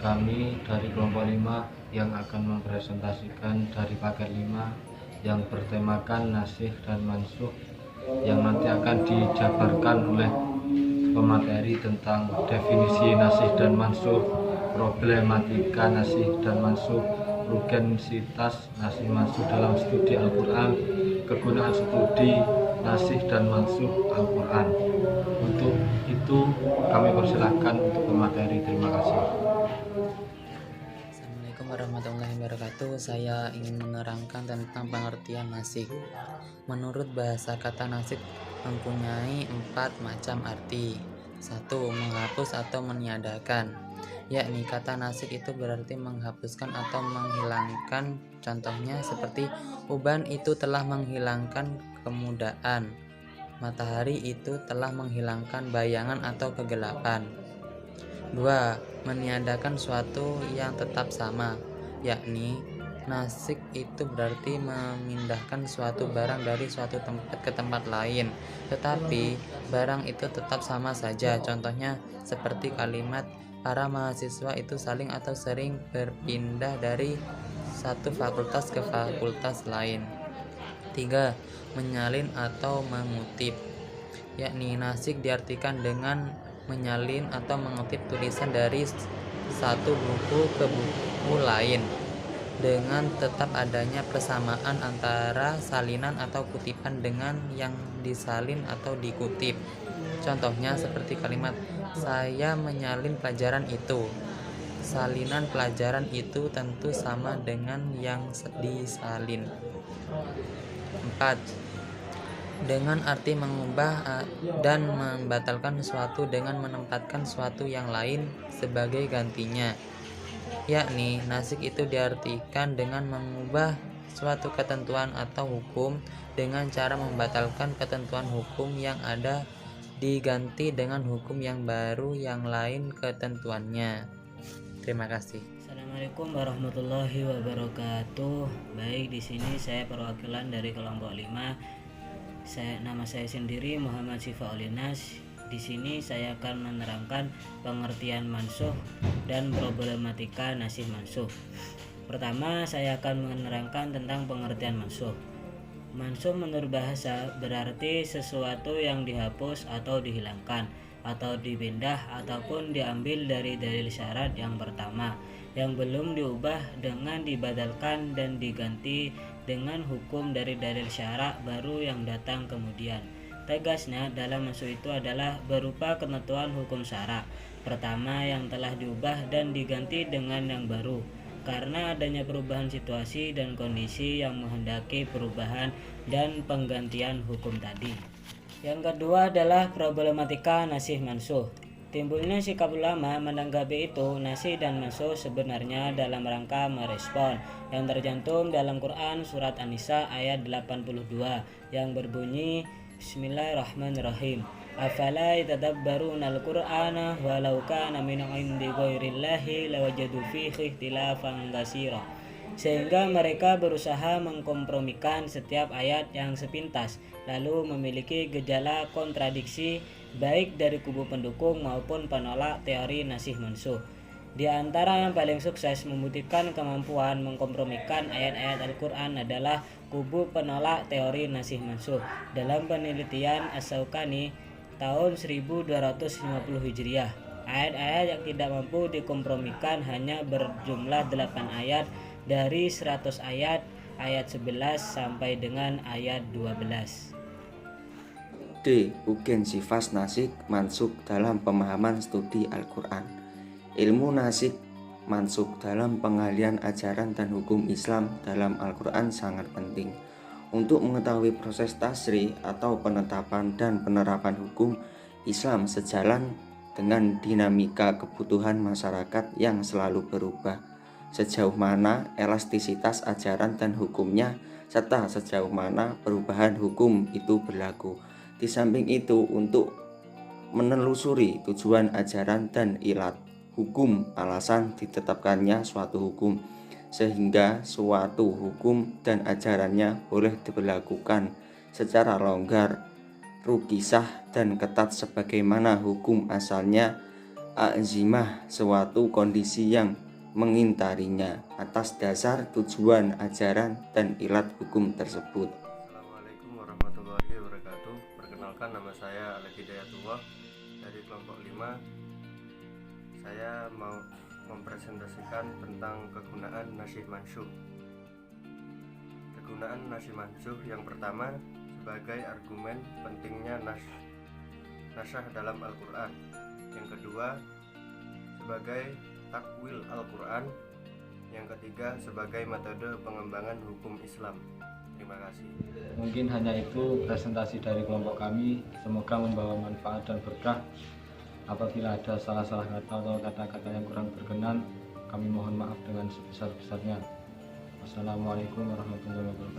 Kami dari kelompok 5 yang akan mempresentasikan dari paket 5 yang bertemakan nasikh dan mansukh, yang nanti akan dijabarkan oleh pemateri tentang definisi nasikh dan mansukh, problematika nasikh dan mansukh, urgensitas nasikh mansukh dalam studi Al-Quran, kegunaan studi nasikh dan mansukh Al-Quran. Untuk itu kami persilahkan untuk pemateri. Terima kasih. Assalamualaikum warahmatullahi wabarakatuh. Saya ingin menerangkan tentang pengertian nasikh. Menurut bahasa kata nasikh mempunyai 4 macam arti. 1. Menghapus atau meniadakan, yakni kata nasikh itu berarti menghapuskan atau menghilangkan. Contohnya seperti uban itu telah menghilangkan kemudaan, matahari itu telah menghilangkan bayangan atau kegelapan. 2. Meniadakan suatu yang tetap sama, yakni nasikh itu berarti memindahkan suatu barang dari suatu tempat ke tempat lain, tetapi barang itu tetap sama saja. Contohnya seperti kalimat para mahasiswa itu saling atau sering berpindah dari satu fakultas ke fakultas lain. 3. Menyalin atau mengutip, yakni nasikh diartikan dengan menyalin atau mengutip tulisan dari satu buku ke buku lain dengan tetap adanya persamaan antara salinan atau kutipan dengan yang disalin atau dikutip. Contohnya seperti kalimat saya menyalin pelajaran itu. Salinan pelajaran itu tentu sama dengan yang disalin. 4. Dengan arti mengubah dan membatalkan sesuatu dengan menempatkan sesuatu yang lain sebagai gantinya, yakni nasikh itu diartikan dengan mengubah suatu ketentuan atau hukum dengan cara membatalkan ketentuan hukum yang ada diganti dengan hukum yang baru yang lain ketentuannya. Terima kasih. Assalamualaikum warahmatullahi wabarakatuh. Baik, di sini saya perwakilan dari kelompok 5. Nama saya sendiri Muhammad Sifaulinas. Di sini saya akan menerangkan pengertian mansukh dan problematika nasikh mansukh. Pertama, saya akan menerangkan tentang pengertian mansukh. Mansukh menurut bahasa berarti sesuatu yang dihapus atau dihilangkan atau dipindah ataupun diambil dari dalil syarat yang pertama yang belum diubah dengan dibadalkan dan diganti dengan hukum dari dalil syarat baru yang datang kemudian. Tegasnya, dalam mansukh itu adalah berupa ketentuan hukum syarat pertama yang telah diubah dan diganti dengan yang baru karena adanya perubahan situasi dan kondisi yang menghendaki perubahan dan penggantian hukum tadi. Yang kedua adalah problematika nasikh mansukh. Timbulnya sikap ulama menanggapi itu, nasikh dan mansukh sebenarnya dalam rangka merespon yang tercantum dalam Quran surat An-Nisa ayat 82 yang berbunyi Bismillahirrahmanirrahim. Afala yatadabbaruna al-Qur'ana walau kana min 'indi ghairillahi lawajadu fihi ikhtilafan katsira. Sehingga mereka berusaha mengkompromikan setiap ayat yang sepintas, lalu memiliki gejala kontradiksi baik dari kubu pendukung maupun penolak teori nasikh mansukh. Di antara yang paling sukses membuktikan kemampuan mengkompromikan ayat-ayat Al-Quran adalah kubu penolak teori nasikh mansukh. Dalam penelitian As-Syaukani tahun 1250 Hijriah, ayat-ayat yang tidak mampu dikompromikan hanya berjumlah 8 ayat dari 100 ayat 11 sampai dengan ayat 12. D. Urgensitas nasikh mansukh dalam pemahaman studi Al-Quran. Ilmu nasikh mansukh dalam pengalihan ajaran dan hukum Islam dalam Al-Quran sangat penting untuk mengetahui proses tasrih atau penetapan dan penerapan hukum Islam sejalan dengan dinamika kebutuhan masyarakat yang selalu berubah, sejauh mana elastisitas ajaran dan hukumnya, serta sejauh mana perubahan hukum itu berlaku. Di samping itu, untuk menelusuri tujuan ajaran dan ilat hukum, alasan ditetapkannya suatu hukum, sehingga suatu hukum dan ajarannya boleh diberlakukan secara longgar, rukisah, dan ketat sebagaimana hukum asalnya azimah, suatu kondisi yang mengintarinya atas dasar tujuan ajaran dan ilat hukum tersebut. Assalamualaikum warahmatullahi wabarakatuh. Perkenalkan, nama saya Alek Hidayatullah dari kelompok 5. Saya mau mempresentasikan tentang kegunaan nasyih mansyuh. Kegunaan nasyih mansyuh yang pertama, sebagai argumen pentingnya nasyah dalam Al-Quran. Yang kedua, sebagai takwil Al-Quran. Yang ketiga, sebagai metode pengembangan hukum Islam. Terima kasih. Mungkin hanya itu presentasi dari kelompok kami. Semoga membawa manfaat dan berkah. Apabila ada salah-salah kata atau kata-kata yang kurang berkenan, kami mohon maaf dengan sebesar-besarnya. Wassalamualaikum warahmatullahi wabarakatuh.